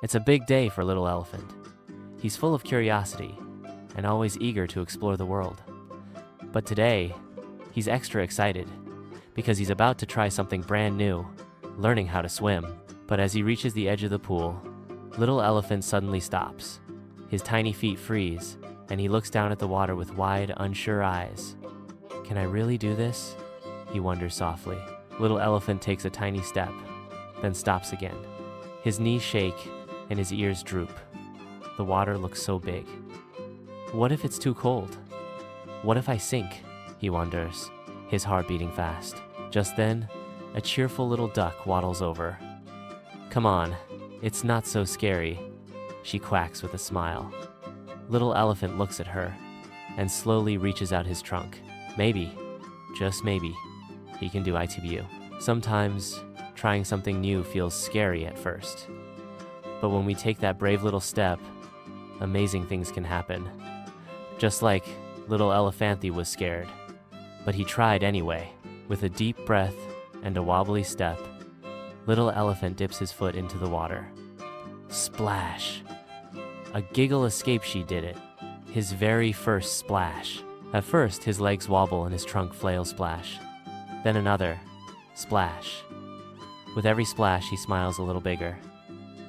It's a big day for little elephant. He's full of curiosity and always eager to explore the world. But today, he's extra excited because he's about to try something brand new, learning how to swim. But as he reaches the edge of the pool, little elephant suddenly stops. His tiny feet freeze, and he looks down at the water with wide, unsure eyes. Can I really do this? He wonders softly. Little elephant takes a tiny step, then stops again. His knees shake and his ears droop. The water looks so big. What if it's too cold? What if I sink? He wonders, his heart beating fast. Just then, a cheerful little duck waddles over. Come on, it's not so scary, she quacks with a smile. Little elephant looks at her and slowly reaches out his trunk. Maybe, just maybe, he can do ITBU. Sometimes, trying something new feels scary at first. But when we take that brave little step, amazing things can happen. Just like little Elephanty was scared. But he tried anyway. With a deep breath and a wobbly step, little elephant dips his foot into the water. Splash! A giggle escaped she did it. His very first splash. At first, his legs wobble and his trunk flail splash. Then another. Splash. With every splash, he smiles a little bigger.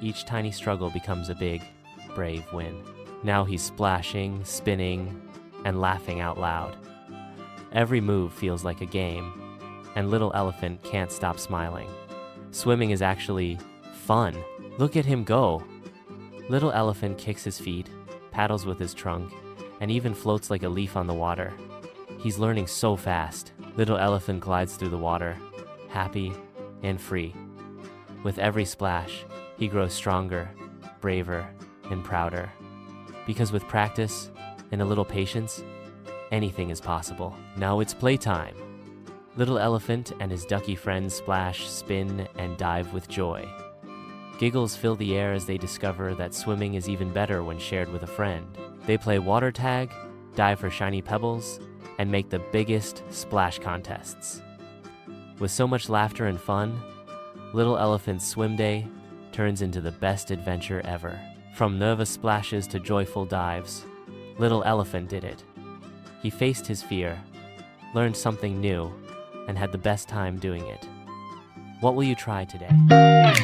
Each tiny struggle becomes a big, brave win. Now he's splashing, spinning, and laughing out loud. Every move feels like a game, and little elephant can't stop smiling. Swimming is actually fun. Look at him go. Little elephant kicks his feet, paddles with his trunk, and even floats like a leaf on the water. He's learning so fast. Little elephant glides through the water, happy and free. With every splash, he grows stronger, braver, and prouder. Because with practice and a little patience, anything is possible. Now it's playtime. Little elephant and his ducky friends splash, spin, and dive with joy. Giggles fill the air as they discover that swimming is even better when shared with a friend. They play water tag, dive for shiny pebbles, and make the biggest splash contests. With so much laughter and fun, little elephant's swim day turns into the best adventure ever. From nervous splashes to joyful dives, little elephant did it. He faced his fear, learned something new, and had the best time doing it. What will you try today?